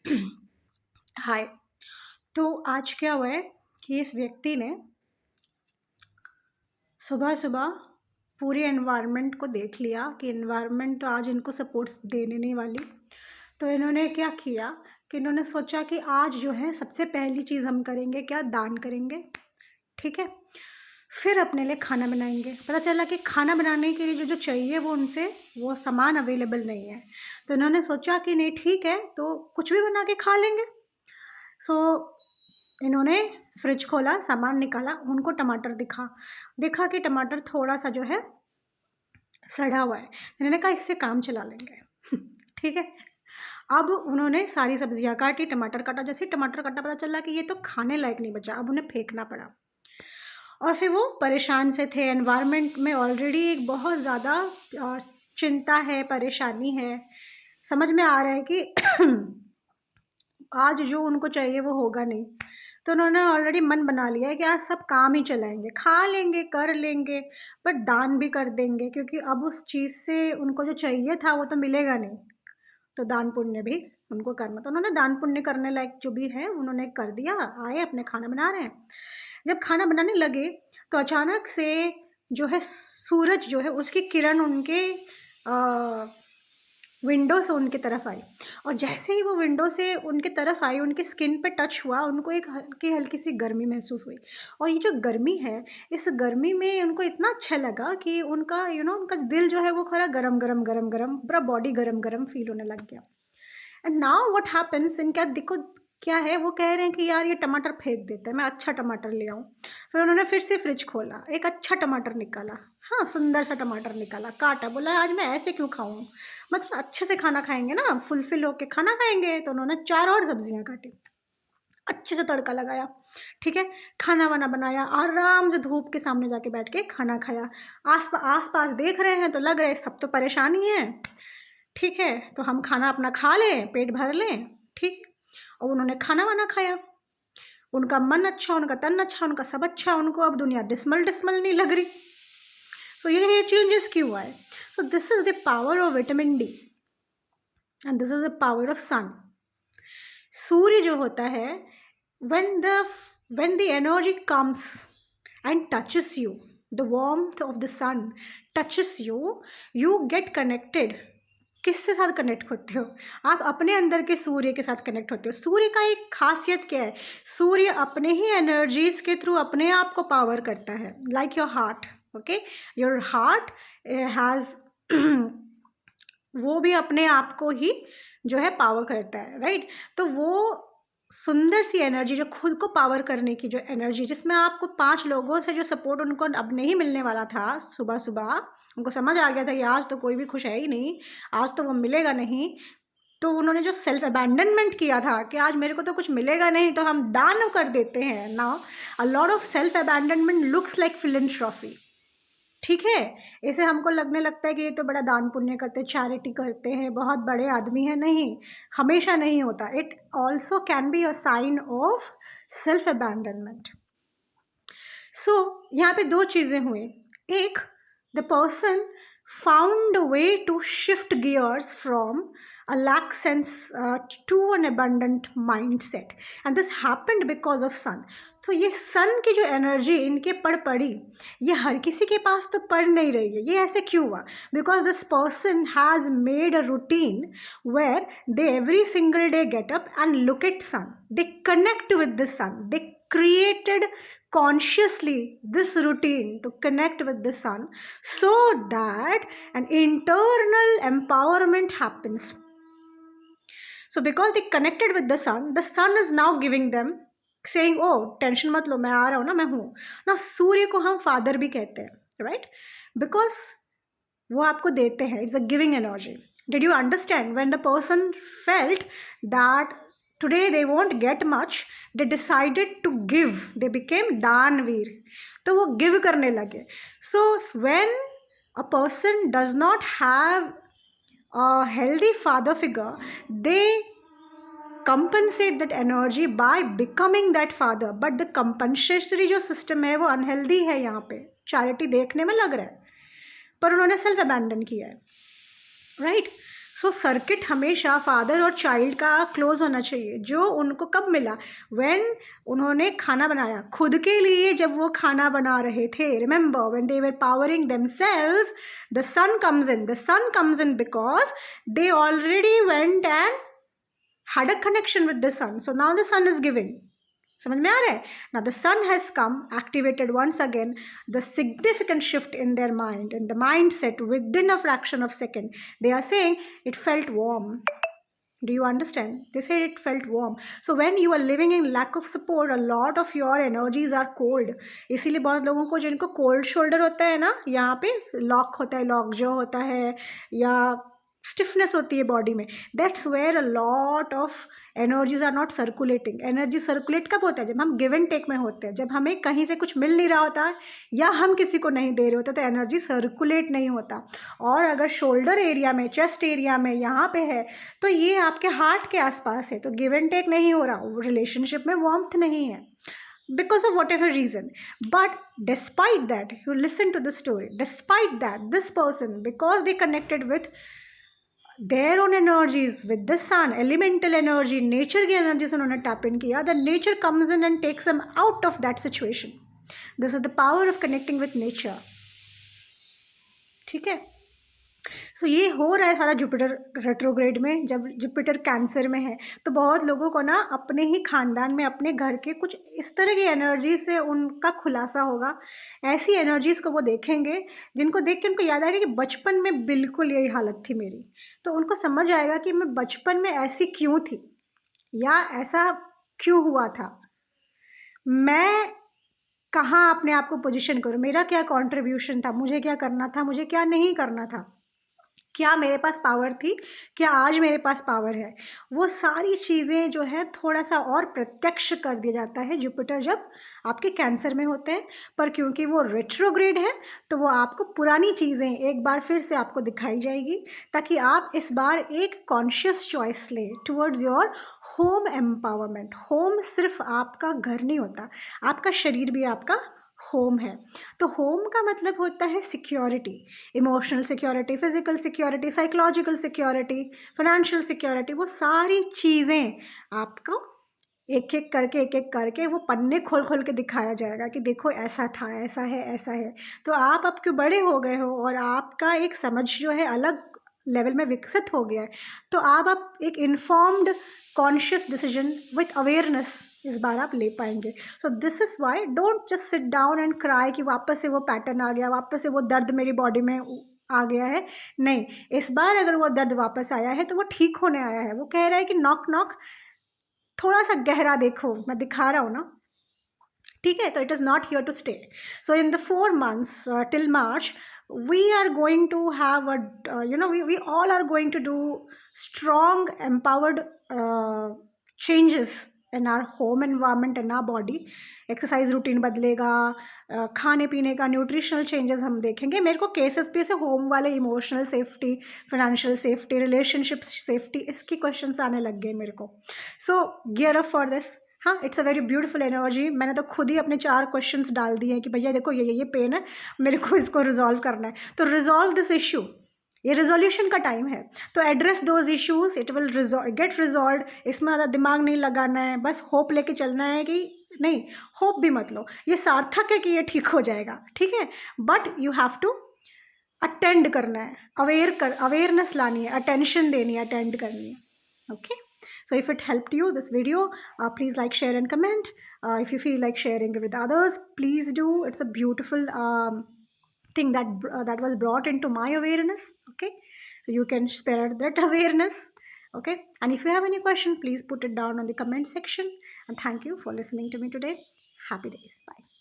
हाय। तो आज क्या हुआ है कि इस व्यक्ति ने सुबह सुबह पूरी एनवायरनमेंट को देख लिया कि एनवायरनमेंट तो आज इनको सपोर्ट्स देने नहीं वाली। तो इन्होंने क्या किया कि इन्होंने सोचा कि आज जो है सबसे पहली चीज़ हम करेंगे क्या, दान करेंगे। ठीक है। फिर अपने लिए खाना बनाएंगे। पता चला कि खाना बनाने के लिए जो जो चाहिए वो उनसे वो सामान अवेलेबल नहीं है। तो इन्होंने सोचा कि नहीं ठीक है, तो कुछ भी बना के खा लेंगे। सो इन्होंने फ्रिज खोला, सामान निकाला, उनको टमाटर देखा कि टमाटर थोड़ा सा जो है सड़ा हुआ है। इन्होंने कहा इससे काम चला लेंगे। ठीक है। अब उन्होंने सारी सब्जियां काटी, टमाटर काटा। जैसे ही टमाटर काटा पता चला कि ये तो खाने लायक नहीं बचा, अब उन्हें फेंकना पड़ा। और फिर वो परेशान से थे। एनवायरनमेंट में ऑलरेडी एक बहुत ज़्यादा चिंता है, परेशानी है। समझ में आ रहा है कि आज जो उनको चाहिए वो होगा नहीं। तो उन्होंने ऑलरेडी मन बना लिया है कि आज सब काम ही चलाएंगे, खा लेंगे, कर लेंगे, बट दान भी कर देंगे, क्योंकि अब उस चीज़ से उनको जो चाहिए था वो तो मिलेगा नहीं। तो दान पुण्य भी उनको करना। तो उन्होंने दान पुण्य करने लायक जो भी है उन्होंने कर दिया। आए अपने खाना बना रहे हैं। जब खाना बनाने लगे तो अचानक से जो है सूरज जो है उसकी किरण उनके विंडो से उनकी तरफ आई। और जैसे ही वो विंडो से उनकी तरफ आई, उनकी स्किन पे टच हुआ, उनको एक हल्की हल्की सी गर्मी महसूस हुई। और ये जो गर्मी है, इस गर्मी में उनको इतना अच्छा लगा कि उनका उनका दिल जो है वो खरा गरम गरम गरम गरम, पूरा बॉडी गरम गरम फील होने लग गया। एंड नाउ व्हाट हैपन्स, इनका देखो क्या है, वो कह रहे हैं कि यार ये टमाटर फेंक देते हैं, मैं अच्छा टमाटर ले आऊँ। फिर उन्होंने फिर से फ्रिज खोला, एक अच्छा टमाटर निकाला। हाँ, सुंदर सा टमाटर निकाला, काटा, बोला आज मैं ऐसे क्यों खाऊं, मतलब अच्छे से खाना खाएंगे ना, फुलफिल होके खाना खाएंगे। तो उन्होंने 4 और सब्जियां काटी, अच्छे से तड़का लगाया। ठीक है। खाना वाना बनाया, आराम से धूप के सामने जाके बैठ के खाना खाया। आस पास देख रहे हैं तो लग रहा है सब तो परेशान ही है। ठीक है। तो हम खाना अपना खा लें, पेट भर लें। ठीक। और उन्होंने खाना वाना खाया, उनका मन अच्छा, उनका तन अच्छा, उनका सब अच्छा। उनको अब दुनिया डिस्मल डिस्मल नहीं लग रही। तो ये चेंजेस क्यों आए? तो this is the power of vitamin D and this is the power of sun. सूर्य जो होता है, when the energy comes and touches you, the warmth of the sun touches you, you get connected। किससे साथ connect होते हो? आप अपने अंदर के सूर्य के साथ कनेक्ट होते हो। सूर्य का एक खासियत क्या है? सूर्य अपने ही एनर्जीज के थ्रू अपने आप को पावर करता है, like your heart. Okay, your heart has वो भी अपने आप को ही जो है पावर करता है, राइट। तो वो सुंदर सी एनर्जी, जो खुद को पावर करने की जो एनर्जी, जिसमें आपको 5 लोगों से जो सपोर्ट उनको अब नहीं मिलने वाला था, सुबह सुबह उनको समझ आ गया था कि आज तो कोई भी खुश है ही नहीं, आज तो वो मिलेगा नहीं। तो उन्होंने जो सेल्फ अबैंडनमेंट किया था कि आज मेरे को तो कुछ मिलेगा नहीं तो हम दान कर देते हैं। Now a lot of self abandonment looks like philanthropy. ठीक है। इसे हमको लगने लगता है कि ये तो बड़ा दान पुण्य करते, चैरिटी करते हैं, बहुत बड़े आदमी हैं। नहीं, हमेशा नहीं होता। It also can be a sign of self abandonment. So यहाँ पे 2 चीज़ें हुई। एक, the person found a way to shift gears from a lack sense to an abundant mindset, and this happened because of sun। तो ये सन की जो energy इनके पड़ी, ये हर किसी के पास तो पड़ नहीं रही है। ये ऐसे क्यों हुआ? Because this person has made a routine where they every single day get up and look at sun, they connect with the sun, they created consciously this routine to connect with the sun so that an internal empowerment happens। So because they connected with the sun is now giving them, saying oh tension मत लो, मैं आ रहा हूँ ना, मैं हूँ ना। सूर्य को हम फादर भी कहते हैं, राइट, बिकॉज वो आपको देते हैं, it's a giving energy. Did you understand? When the person felt that today they won't get much, they decided to give, they became दानवीर। तो वो गिव करने लगे। so when a person does not have a healthy father figure, they compensate that energy by becoming that father, but the compensatory जो system है वो unhealthy है। यहाँ पे चैरिटी देखने में लग रहा है, पर उन्होंने सेल्फ अबैंडन किया है, राइट। सो सर्किट हमेशा फादर और चाइल्ड का क्लोज होना चाहिए, जो उनको कब मिला, व्हेन उन्होंने खाना बनाया खुद के लिए, जब वो खाना बना रहे थे। Remember when they were powering themselves, the sun comes in because they already went and had a connection with the sun. So now the sun is giving. समझ में आ रहा है? Now the sun has come, activated once again the significant shift in their mind, in the mindset within a fraction of second. They are saying it felt warm. Do you understand? They said it felt warm. So when you are living in lack of support, a lot of your energies are cold. इसीलिए बहुत लोगों को जिनको cold shoulder होता है ना, यहाँ पे lock होता है, lock jaw होता है, या स्टिफनेस होती है बॉडी में, that's where a lot of energies are not circulating. Energy circulate कब होता है? जब हम गिव एंड टेक में होते हैं, जब हमें कहीं से कुछ मिल नहीं रहा होता है या हम किसी को नहीं दे रहे होते, तो एनर्जी सर्कुलेट नहीं होता। और अगर शोल्डर एरिया में, चेस्ट एरिया में, यहाँ पे है, तो ये आपके हार्ट के आसपास है, तो गिव एंड टेक नहीं हो रहा, रिलेशनशिप में वार्मथ नहीं है, because of whatever reason. But despite that, you listen to the story, despite that, this person, because they connected with their own energies, with the sun, elemental energy, nature की energy से उन्होंने tap in किया, the nature comes in and takes them out of that situation. This is the power of connecting with nature. ठीक है? सो ये हो रहा है सारा जुपिटर रेट्रोग्रेड में। जब जुपिटर कैंसर में है, तो बहुत लोगों को ना अपने ही खानदान में, अपने घर के कुछ इस तरह की एनर्जी से उनका खुलासा होगा। ऐसी एनर्जीज़ को वो देखेंगे जिनको देख के उनको याद आएगा कि बचपन में बिल्कुल यही हालत थी मेरी। तो उनको समझ आएगा कि मैं बचपन में ऐसी क्यों थी, या ऐसा क्यों हुआ था, मैं कहाँ अपने आप को पोजीशन करूँ, मेरा क्या कंट्रीब्यूशन था, मुझे क्या करना था, मुझे क्या नहीं करना था, क्या मेरे पास पावर थी, क्या आज मेरे पास पावर है। वो सारी चीज़ें जो है थोड़ा सा और प्रत्यक्ष कर दिया जाता है जुपिटर जब आपके कैंसर में होते हैं। पर क्योंकि वो रेट्रोग्रेड है, तो वो आपको पुरानी चीज़ें एक बार फिर से आपको दिखाई जाएगी, ताकि आप इस बार एक कॉन्शियस चॉइस लें towards your home empowerment. Home सिर्फ आपका घर नहीं होता, आपका शरीर भी आपका होम है। तो होम का मतलब होता है security, emotional security, physical security, psychological security, financial security. वो सारी चीज़ें आपको एक एक करके वो पन्ने खोल खोल के दिखाया जाएगा कि देखो ऐसा था, ऐसा है, ऐसा है। तो आप अब क्यों बड़े हो गए हो और आपका एक समझ जो है अलग लेवल में विकसित हो गया है, तो आप एक informed conscious decision with awareness इस बार आप ले पाएंगे। So this is why don't just sit down and cry कि वापस से वो पैटर्न आ गया, वापस से वो दर्द मेरी बॉडी में आ गया है। नहीं, इस बार अगर वो दर्द वापस आया है तो वो ठीक होने आया है। वो कह रहा है कि नॉक नॉक, थोड़ा सा गहरा देखो, मैं दिखा रहा हूँ ना, ठीक है। तो it is not here to stay. So in the 4 months till March, we are going to have we all are going to do strong empowered changes in our home environment, in our body. Exercise routine बदलेगा, खाने पीने का nutritional changes हम देखेंगे। मेरे को cases पे से होम वाले emotional safety, financial safety, relationship safety, इसकी क्वेश्चंस आने लग गए मेरे को। So gear up for this. हाँ, it's a very beautiful energy. मैंने तो खुद ही अपने 4 क्वेश्चंस डाल दिए हैं कि भैया देखो ये पेन है, मेरे को इसको रिजॉल्व करना है। तो रिजॉल्व दिस इशू, ये रिजोल्यूशन का टाइम है। तो address those issues, it will get resolve. इसमें ज़्यादा दिमाग नहीं लगाना है, बस होप लेके चलना है कि नहीं, होप भी मत लो, ये सार्थक है कि ये ठीक हो जाएगा, ठीक है। But you have to attend करना है, अवेयरनेस लानी है, अटेंशन देनी है, अटेंड करनी है। Okay, so if it helped you this video, please like, share and comment. If you feel like sharing with others, please do. It's a beautiful thing that was brought into my awareness. Okay, so you can spread that awareness. Okay, and if you have any question, please put it down on the comment section. And thank you for listening to me today. Happy days. Bye.